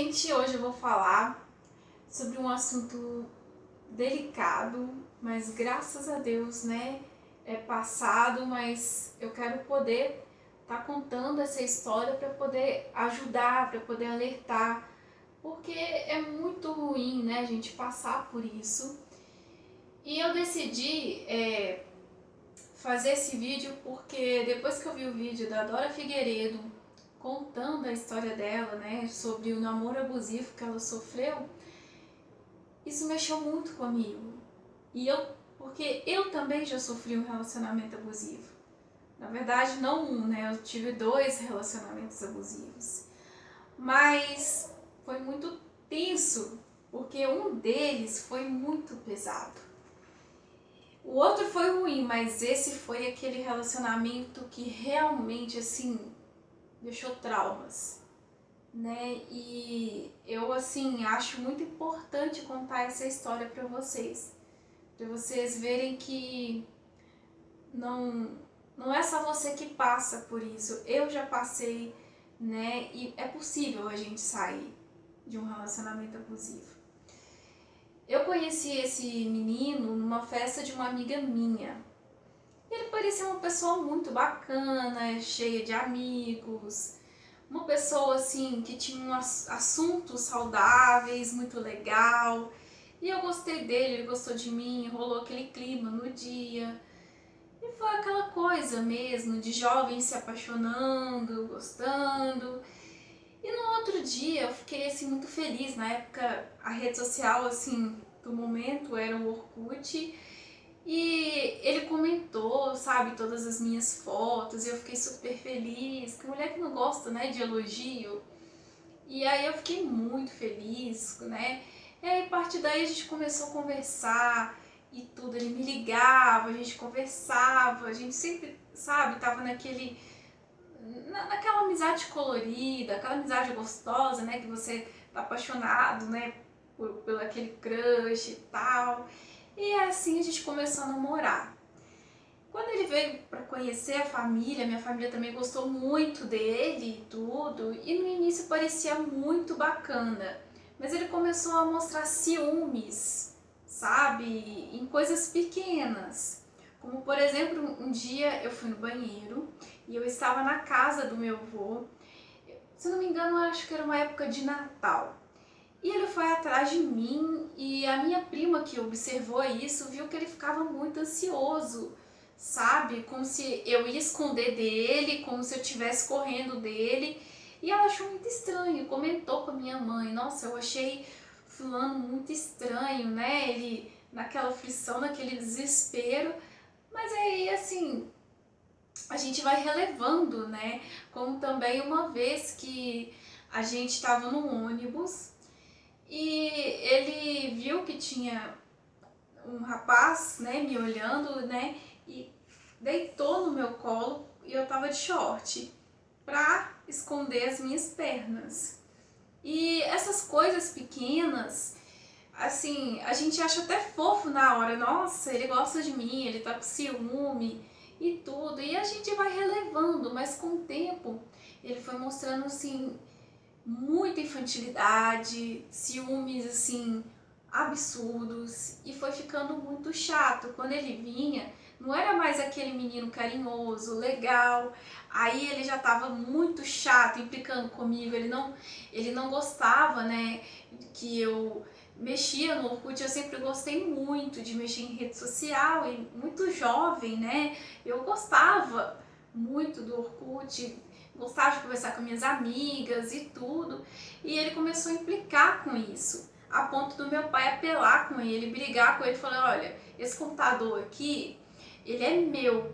Gente, hoje eu vou falar sobre um assunto delicado, mas graças a Deus, né, é passado, mas eu quero poder estar contando essa história para poder ajudar, para poder alertar, porque é muito ruim, né, a gente passar por isso. E eu decidi fazer esse vídeo porque depois que eu vi o vídeo da Dora Figueiredo contando a história dela, né, sobre o namoro abusivo que ela sofreu, isso mexeu muito comigo. Porque eu também já sofri um relacionamento abusivo. Na verdade, não um, né, eu tive 2 relacionamentos abusivos. Mas foi muito tenso, porque um deles foi muito pesado. O outro foi ruim, mas esse foi aquele relacionamento que realmente, assim, deixou traumas, né? E eu, assim, acho muito importante contar essa história para vocês verem que não, não é só você que passa por isso. Eu já passei, né? E é possível a gente sair de um relacionamento abusivo. Eu conheci esse menino numa festa de uma amiga minha. Ele parecia uma pessoa muito bacana, cheia de amigos, uma pessoa assim que tinha assuntos saudáveis, muito legal. E eu gostei dele, ele gostou de mim, rolou aquele clima no dia. E foi aquela coisa mesmo de jovens se apaixonando, gostando. E no outro dia eu fiquei assim muito feliz. Na época a rede social assim do momento era o Orkut. E ele comentou, sabe, todas as minhas fotos, e eu fiquei super feliz, que mulher que não gosta, né, de elogio. E aí eu fiquei muito feliz, né, e aí a partir daí a gente começou a conversar e tudo, ele me ligava, a gente conversava, a gente sempre, sabe, tava naquela amizade colorida, aquela amizade gostosa, né, que você tá apaixonado, né, por aquele crush e tal. E assim a gente começou a namorar. Quando ele veio para conhecer a família, minha família também gostou muito dele e tudo, e no início parecia muito bacana, mas ele começou a mostrar ciúmes, sabe, em coisas pequenas. Como por exemplo, um dia eu fui no banheiro e eu estava na casa do meu avô, se não me engano, acho que era uma época de Natal. E ele foi atrás de mim e a minha prima que observou isso viu que ele ficava muito ansioso, sabe? Como se eu ia esconder dele, como se eu estivesse correndo dele. E ela achou muito estranho, comentou com a minha mãe, nossa, eu achei fulano muito estranho, né? Ele naquela aflição, naquele desespero. Mas aí, assim, a gente vai relevando, né? Como também uma vez que a gente estava no ônibus e ele viu que tinha um rapaz, né, me olhando, né, e deitou no meu colo e eu tava de short pra esconder as minhas pernas. E essas coisas pequenas, assim, a gente acha até fofo na hora, nossa, ele gosta de mim, ele tá com ciúme e tudo, e a gente vai relevando, mas com o tempo ele foi mostrando assim muita infantilidade, ciúmes assim absurdos e foi ficando muito chato. Quando ele vinha, não era mais aquele menino carinhoso, legal. Aí ele já estava muito chato, implicando comigo. Ele não gostava, né, que eu mexia no Orkut. Eu sempre gostei muito de mexer em rede social e muito jovem, né? Eu gostava muito do Orkut, gostava de conversar com minhas amigas e tudo, e ele começou a implicar com isso, a ponto do meu pai apelar com ele, brigar com ele, falar, olha, esse computador aqui, ele é meu,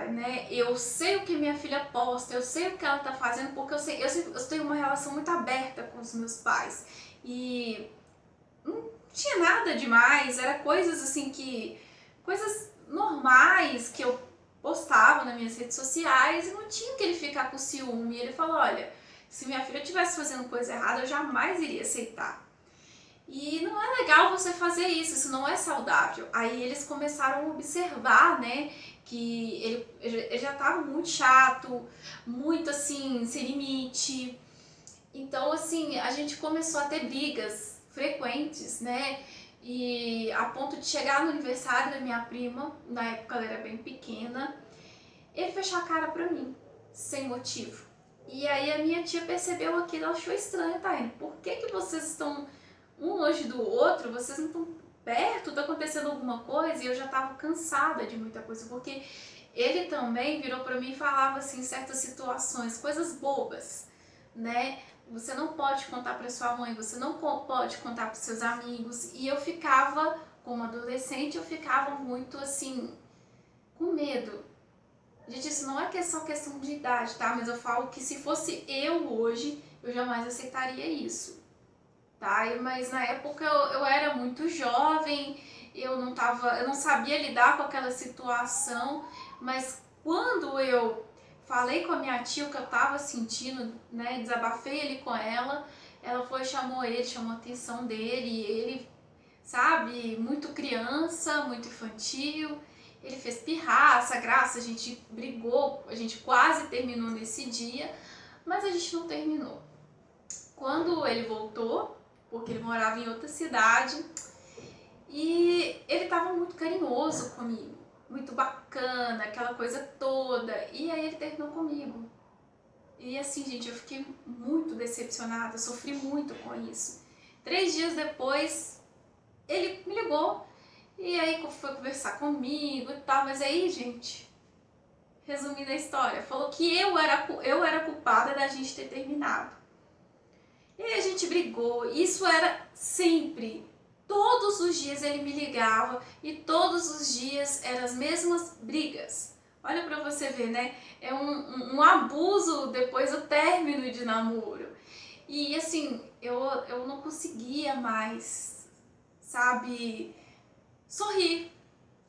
né? Eu sei o que minha filha posta, eu sei o que ela tá fazendo, porque eu tenho uma relação muito aberta com os meus pais, e não tinha nada demais, era coisas assim coisas normais que eu postava nas minhas redes sociais e não tinha que ele ficar com ciúme. E ele falou, olha, se minha filha estivesse fazendo coisa errada, eu jamais iria aceitar. E não é legal você fazer isso não é saudável. Aí eles começaram a observar, né, que ele já estava muito chato, muito assim, sem limite. Então, assim, a gente começou a ter brigas frequentes, né? E a ponto de chegar no aniversário da minha prima, na época ela era bem pequena, ele fechou a cara pra mim, sem motivo. E aí a minha tia percebeu aquilo, ela achou estranho, Taiane, por que que vocês estão um longe do outro, vocês não estão perto, tá acontecendo alguma coisa? E eu já tava cansada de muita coisa, porque ele também virou pra mim e falava assim, certas situações, coisas bobas, né? Você não pode contar pra sua mãe, você não pode contar pros seus amigos. E eu ficava, como adolescente, eu ficava muito assim, com medo. Gente, isso não é só questão de idade, tá? Mas eu falo que se fosse eu hoje, eu jamais aceitaria isso, tá? Mas na época eu era muito jovem, eu não sabia lidar com aquela situação, mas quando eu falei com a minha tia o que eu tava sentindo, né, desabafei ele com ela foi, chamou ele, chamou a atenção dele, e ele, sabe, muito criança, muito infantil, ele fez pirraça, graça, a gente brigou, a gente quase terminou nesse dia, mas a gente não terminou. Quando ele voltou, porque ele morava em outra cidade, e ele estava muito carinhoso comigo, muito bacana, aquela coisa toda, e aí ele terminou comigo. E assim, gente, eu fiquei muito decepcionada, sofri muito com isso. 3 dias depois, ele me ligou, e aí foi conversar comigo e tal, mas aí, gente, resumindo a história, falou que eu era culpada da gente ter terminado. E aí a gente brigou, isso era sempre. Todos os dias ele me ligava e todos os dias eram as mesmas brigas. Olha pra você ver, né? É um abuso depois do término de namoro. E assim, eu não conseguia mais, sabe, sorrir.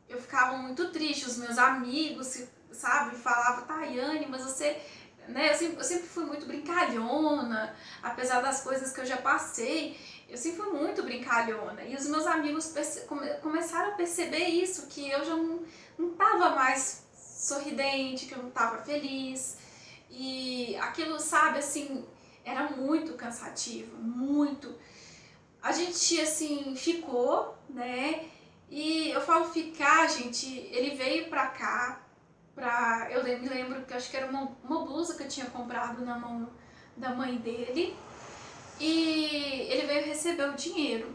Eu ficava muito triste, os meus amigos, sabe, falavam, Taiane, mas você, né, eu sempre fui muito brincalhona, apesar das coisas que eu já passei, eu sempre fui muito brincalhona. E os meus amigos começaram a perceber isso, que eu já não tava mais sorridente, que eu não tava feliz. E aquilo, sabe, assim, era muito cansativo, muito. A gente, assim, ficou, né? E eu falo ficar, gente, ele veio pra cá, eu me lembro que eu acho que era uma blusa que eu tinha comprado na mão da mãe dele, e ele veio receber o dinheiro.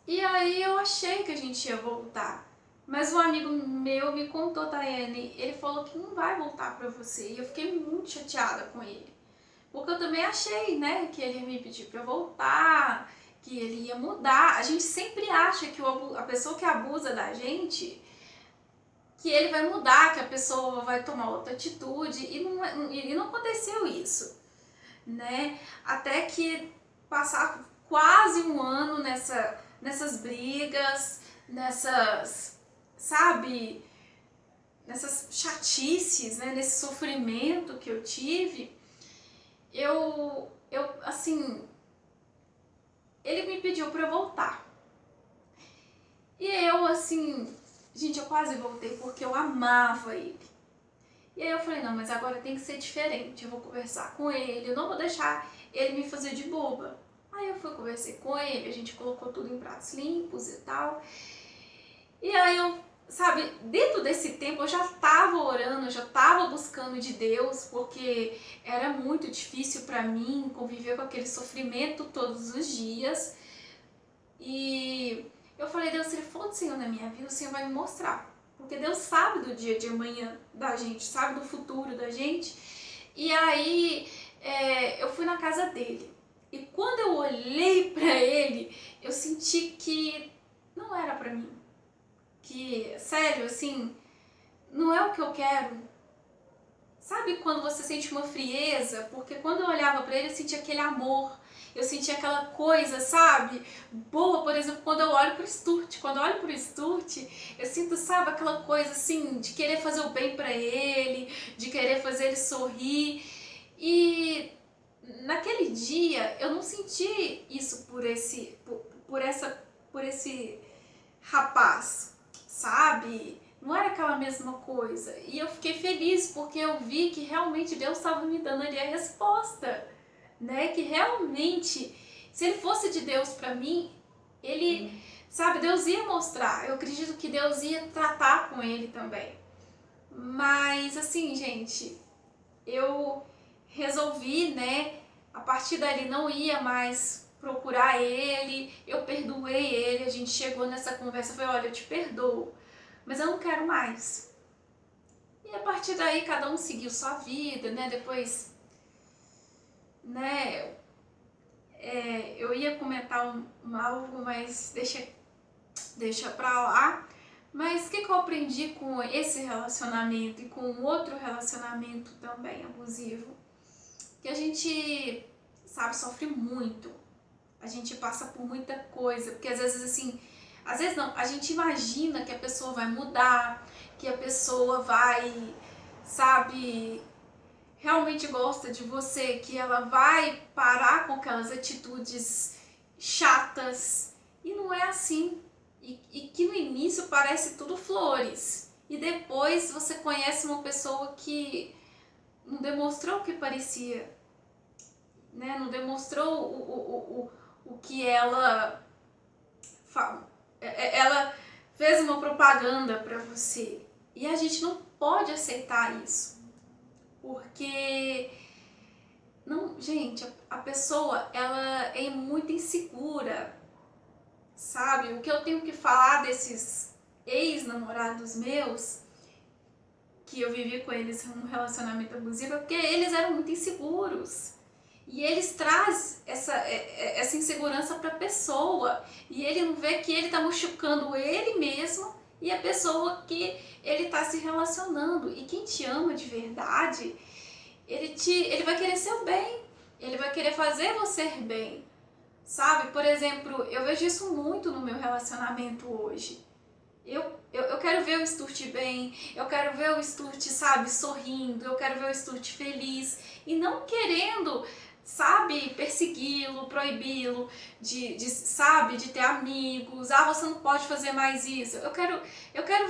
E aí eu achei que a gente ia voltar, mas um amigo meu me contou, Tayane, ele falou que não vai voltar pra você, e eu fiquei muito chateada com ele. Porque eu também achei, né, que ele ia me pedir pra eu voltar, que ele ia mudar. A gente sempre acha que a pessoa que abusa da gente, que ele vai mudar, que a pessoa vai tomar outra atitude, e não aconteceu isso, né? Até que passar quase um ano nessas brigas, sabe, nessas chatices, né, nesse sofrimento que eu tive, assim, ele me pediu pra eu voltar. E eu, assim, gente, eu quase voltei porque eu amava ele. E aí eu falei, não, mas agora tem que ser diferente, eu vou conversar com ele, eu não vou deixar ele me fazer de boba. Aí eu fui, conversei com ele, a gente colocou tudo em pratos limpos e tal. E aí eu, sabe, dentro desse tempo eu já estava orando, eu já estava buscando de Deus, porque era muito difícil para mim conviver com aquele sofrimento todos os dias. E eu falei, Deus, se ele for do Senhor na minha vida, o Senhor vai me mostrar. Porque Deus sabe do dia de amanhã da gente, sabe do futuro da gente. E aí eu fui na casa dele. E quando eu olhei pra ele, eu senti que não era pra mim. Que, sério, assim, não é o que eu quero. Sabe quando você sente uma frieza? Porque quando eu olhava pra ele, eu sentia aquele amor. Eu sentia aquela coisa, sabe? Boa, por exemplo, quando eu olho pro Sturt. Quando eu olho pro Sturt, eu sinto, sabe, aquela coisa assim, de querer fazer o bem pra ele, de querer fazer ele sorrir. E naquele dia, eu não senti isso por esse rapaz, sabe? Não era aquela mesma coisa. E eu fiquei feliz porque eu vi que realmente Deus estava me dando ali a resposta, né? Que realmente, se ele fosse de Deus pra mim, ele, sabe, Deus ia mostrar. Eu acredito que Deus ia tratar com ele também. Mas assim, gente, eu resolvi, né, a partir dali não ia mais procurar ele, eu perdoei ele, a gente chegou nessa conversa, foi, olha, eu te perdoo, mas eu não quero mais. E a partir daí cada um seguiu sua vida, né, depois, né, eu ia comentar algo, mas deixa pra lá. Mas o que eu aprendi com esse relacionamento e com outro relacionamento também abusivo? Que a gente, sabe, sofre muito. A gente passa por muita coisa, porque às vezes não, a gente imagina que a pessoa vai mudar, que a pessoa vai, sabe, realmente gosta de você, que ela vai parar com aquelas atitudes chatas. E não é assim. E que no início parece tudo flores. E depois você conhece uma pessoa que não demonstrou o que parecia, né? Não demonstrou o que ela fez uma propaganda para você. E a gente não pode aceitar isso. Porque não, gente, a pessoa ela é muito insegura, sabe? O que eu tenho que falar desses ex-namorados meus, que eu vivi com eles num relacionamento abusivo, é porque eles eram muito inseguros. E eles trazem essa insegurança para a pessoa. E ele não vê que ele está machucando ele mesmo e a pessoa que ele está se relacionando. E quem te ama de verdade, ele vai querer seu bem. Ele vai querer fazer você bem. Sabe? Por exemplo, eu vejo isso muito no meu relacionamento hoje. Eu quero ver o Sturt bem, eu quero ver o Sturt, sabe, sorrindo, eu quero ver o Sturt feliz e não querendo, sabe, persegui-lo, proibi-lo sabe, de ter amigos. Ah, você não pode fazer mais isso. Eu quero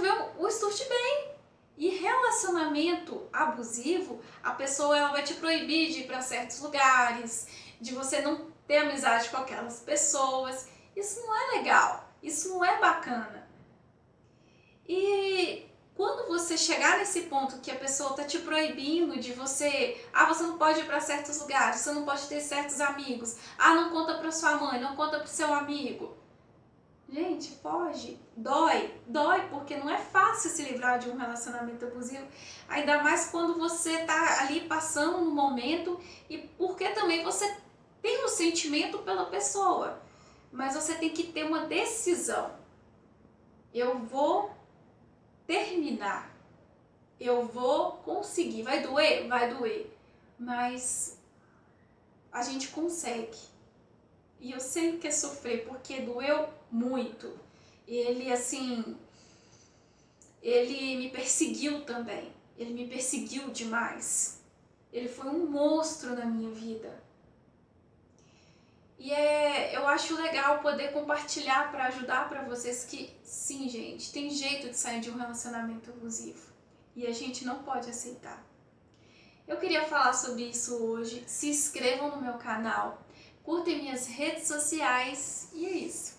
ver o Sturt bem. E relacionamento abusivo, a pessoa ela vai te proibir de ir para certos lugares, de você não ter amizade com aquelas pessoas. Isso não é legal, isso não é bacana. E quando você chegar nesse ponto que a pessoa está te proibindo de você, você não pode ir para certos lugares, você não pode ter certos amigos, não conta para sua mãe, não conta para o seu amigo. Gente, foge. Dói, porque não é fácil se livrar de um relacionamento abusivo, ainda mais quando você tá ali passando no momento e porque também você tem um sentimento pela pessoa, mas você tem que ter uma decisão. Eu vou terminar, eu vou conseguir. Vai doer? Vai doer, mas a gente consegue. E eu sei que é sofrer, porque doeu muito. E ele, assim, ele me perseguiu também. Ele me perseguiu demais. Ele foi um monstro na minha vida. E eu acho legal poder compartilhar para ajudar para vocês que, sim, gente, tem jeito de sair de um relacionamento abusivo. E a gente não pode aceitar. Eu queria falar sobre isso hoje. Se inscrevam no meu canal, curtem minhas redes sociais e é isso.